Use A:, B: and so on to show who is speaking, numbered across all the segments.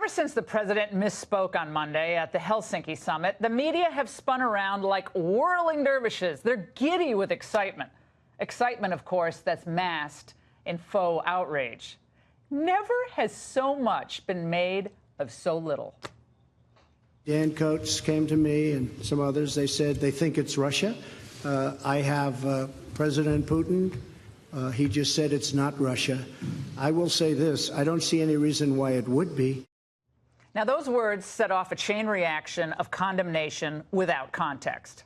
A: Ever since the president misspoke on Monday at the Helsinki summit, the media have spun around like whirling dervishes. They're giddy with excitement. Excitement, of course, that's masked in faux outrage. Never has so much been made of so little.
B: Dan Coates came to me and some others. They said they think it's Russia. I have President Putin. He just said it's not Russia. I will say this. I don't see any reason why it would be.
A: Now, those words set off a chain reaction of condemnation without context.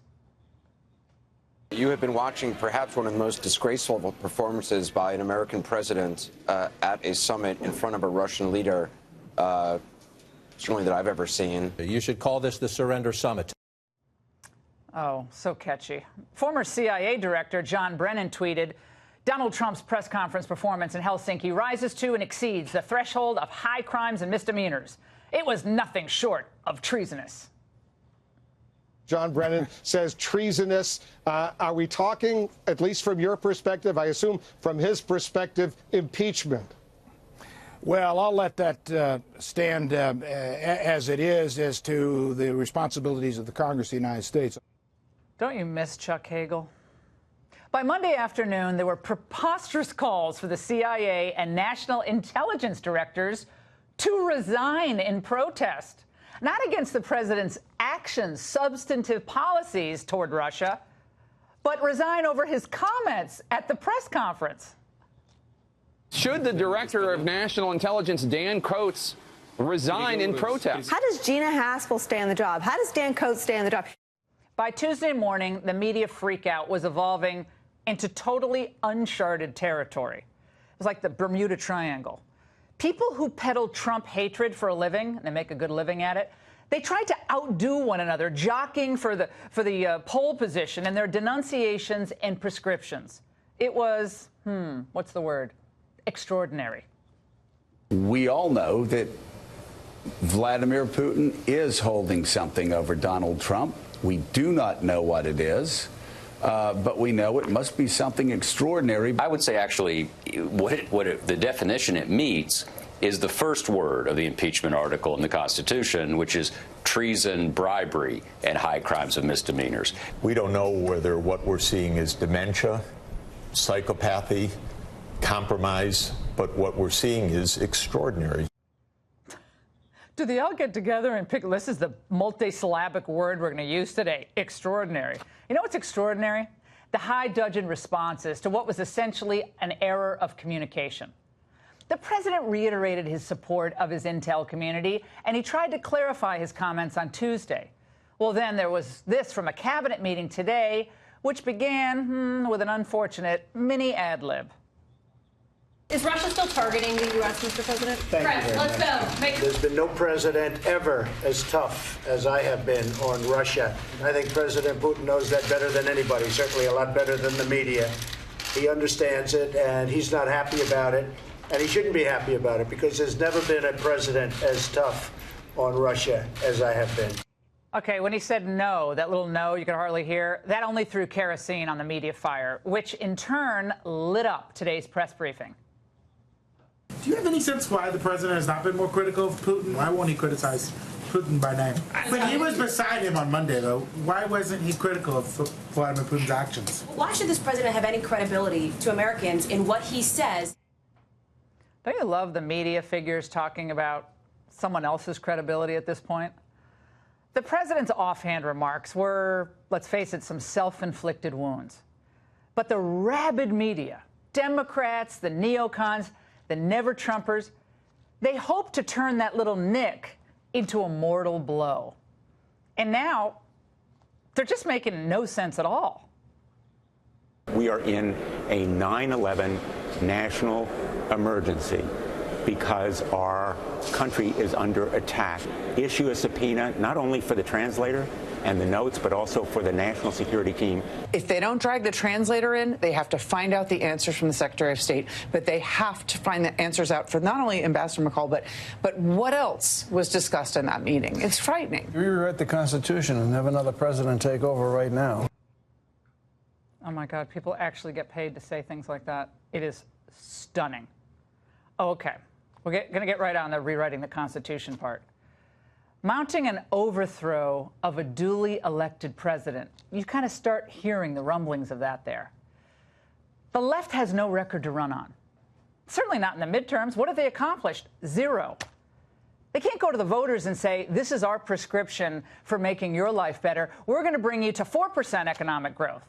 C: You have been watching perhaps one of the most disgraceful performances by an American president at a summit in front of a Russian leader, certainly that I've ever seen.
D: You should call this the Surrender Summit.
A: Oh, so catchy. Former CIA Director John Brennan tweeted, Donald Trump's press conference performance in Helsinki rises to and exceeds the threshold of high crimes and misdemeanors. It was nothing short of treasonous.
E: John Brennan says treasonous. Are we talking, at least from your perspective, I assume from his perspective, impeachment?
F: Well, I'll let that stand as it is as to the responsibilities of the Congress of the United States.
A: Don't you miss Chuck Hagel? By Monday afternoon, there were preposterous calls for the CIA and national intelligence directors to resign in protest, not against the president's actions, substantive policies toward Russia, but resign over his comments at the press conference.
G: Should the director of national intelligence, Dan Coates, resign in protest?
H: How does Gina Haspel stay on the job? How does Dan Coates stay on the job?
A: By Tuesday morning, the media freakout was evolving into totally uncharted territory. It was like the Bermuda Triangle. People who peddle Trump hatred for a living, they make a good living at it, they tried to outdo one another, jockeying for the pole position in their denunciations and prescriptions. It was, what's the word? Extraordinary.
I: We all know that Vladimir Putin is holding something over Donald Trump. We do not know what it is, but we know it must be something extraordinary.
J: I would say, actually, the definition it meets is the first word of the impeachment article in the Constitution, which is treason, bribery, and high crimes of misdemeanors.
K: We don't know whether what we're seeing is dementia, psychopathy, compromise, but what we're seeing is extraordinary.
A: Do they all get together and pick, this is the multisyllabic word we're going to use today, extraordinary. You know what's extraordinary? The high dudgeon responses to what was essentially an error of communication. The president reiterated his support of his intel community, and he tried to clarify his comments on Tuesday. Well, then there was this from a cabinet meeting today, which began with an unfortunate mini ad lib.
L: Is Russia still targeting the U.S., Mr. President? Let's go.
B: There's been no president ever as tough as I have been on Russia. I think President Putin knows that better than anybody, certainly a lot better than the media. He understands it, and he's not happy about it, and he shouldn't be happy about it, because there's never been a president as tough on Russia as I have been.
A: Okay, when he said no, that little no you could hardly hear, that only threw kerosene on the media fire, which in turn lit up today's press briefing.
M: Do you have any sense why the president has not been more critical of Putin? Why won't he criticize Putin by name? But he was beside him on Monday, though. Why wasn't he critical of Vladimir Putin's actions?
L: Why should this president have any credibility to Americans in what he says?
A: Don't you love the media figures talking about someone else's credibility at this point? The president's offhand remarks were, let's face it, some self-inflicted wounds. But the rabid media, Democrats, the neocons, the never-Trumpers, they hope to turn that little nick into a mortal blow. And now, they're just making no sense at all.
N: We are in a 9/11 national emergency because our country is under attack. Issue a subpoena not only for the translator and the notes, but also for the national security team.
O: If they don't drag the translator in, they have to find out the answers from the Secretary of State, but they have to find the answers out for not only Ambassador McCall, but what else was discussed in that meeting. It's frightening.
P: We rewrite the Constitution and have another president take over right now.
A: Oh, my God, people actually get paid to say things like that. It is stunning. Okay, We're going to get right on the rewriting the Constitution part. Mounting an overthrow of a duly elected president, you kind of start hearing the rumblings of that there. The left has no record to run on. Certainly not in the midterms. What have they accomplished? Zero. They can't go to the voters and say, this is our prescription for making your life better. We're going to bring you to 4% economic growth.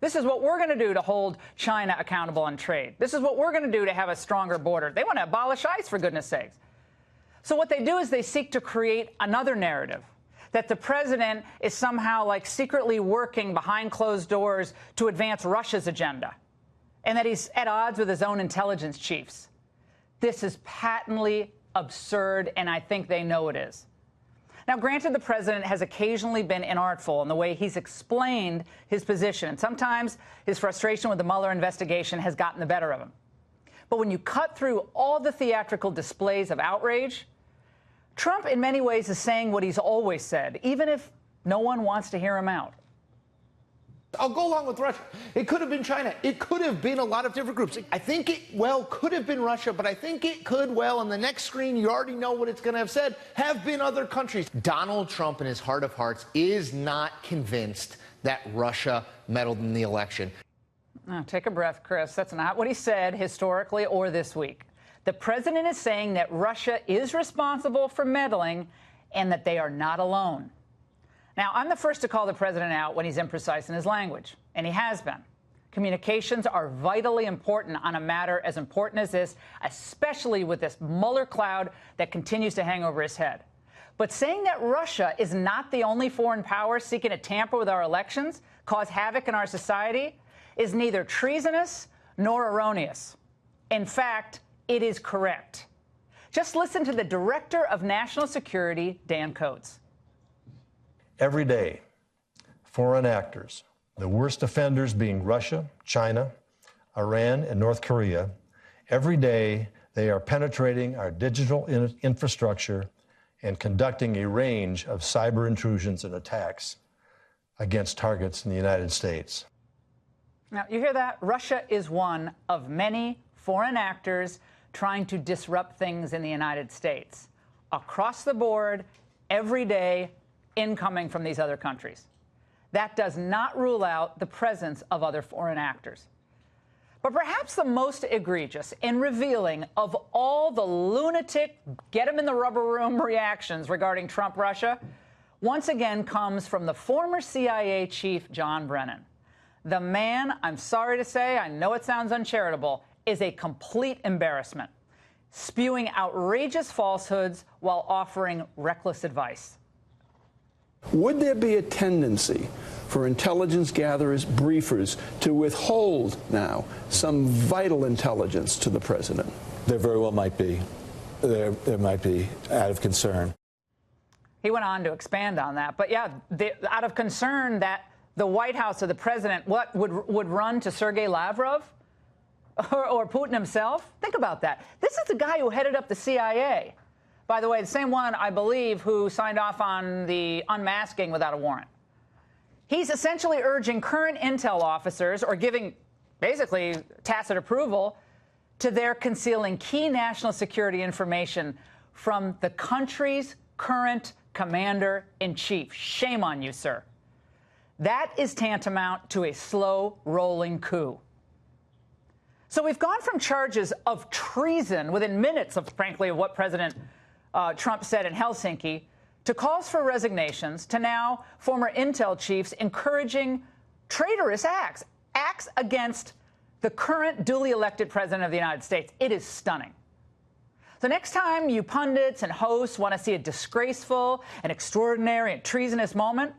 A: This is what we're going to do to hold China accountable on trade. This is what we're going to do to have a stronger border. They want to abolish ICE, for goodness sakes. So what they do is they seek to create another narrative, that the president is somehow like secretly working behind closed doors to advance Russia's agenda, and that he's at odds with his own intelligence chiefs. This is patently absurd, and I think they know it is. Now, granted, the president has occasionally been inartful in the way he's explained his position, and sometimes his frustration with the Mueller investigation has gotten the better of him. But when you cut through all the theatrical displays of outrage, Trump, in many ways, is saying what he's always said, even if no one wants to hear him out.
Q: I'll go along with Russia. It could have been China. It could have been a lot of different groups. I think it, could have been Russia, but I think it could, on the next screen, you already know what it's going to have said, have been other countries. Donald Trump, in his heart of hearts, is not convinced that Russia meddled in the election.
A: Oh, take a breath, Chris. That's not what he said historically or this week. The president is saying that Russia is responsible for meddling and that they are not alone. Now, I'm the first to call the president out when he's imprecise in his language, and he has been. Communications are vitally important on a matter as important as this, especially with this Mueller cloud that continues to hang over his head. But saying that Russia is not the only foreign power seeking to tamper with our elections, cause havoc in our society, is neither treasonous nor erroneous. In fact, it is correct. Just listen to the Director of National Security, Dan Coats.
R: Every day, foreign actors, the worst offenders being Russia, China, Iran, and North Korea, every day they are penetrating our digital infrastructure and conducting a range of cyber intrusions and attacks against targets in the United States.
A: Now, you hear that? Russia is one of many foreign actors trying to disrupt things in the United States. Across the board, every day, incoming from these other countries. That does not rule out the presence of other foreign actors. But perhaps the most egregious and revealing of all the lunatic, get him in the rubber room reactions regarding Trump-Russia, once again comes from the former CIA chief, John Brennan. The man, I'm sorry to say, I know it sounds uncharitable, is a complete embarrassment, spewing outrageous falsehoods while offering reckless advice.
P: Would there be a tendency for intelligence gatherers, briefers, to withhold now some vital intelligence to the president?
S: There very well might be. There might be, out of concern.
A: He went on to expand on that. But yeah, out of concern that the White House or the president would run to Sergei Lavrov or Putin himself? Think about that. This is the guy who headed up the CIA. By the way, the same one, I believe, who signed off on the unmasking without a warrant. He's essentially urging current intel officers, or giving basically tacit approval, to their concealing key national security information from the country's current commander-in-chief. Shame on you, sir. That is tantamount to a slow-rolling coup. So we've gone from charges of treason within minutes of, frankly, of what President Trump said in Helsinki, to calls for resignations, to now former intel chiefs encouraging traitorous acts against the current duly elected president of the United States. It is stunning. The next time you pundits and hosts want to see a disgraceful and extraordinary and treasonous moment,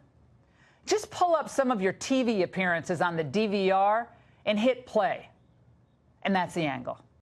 A: just pull up some of your TV appearances on the DVR and hit play. And that's the angle.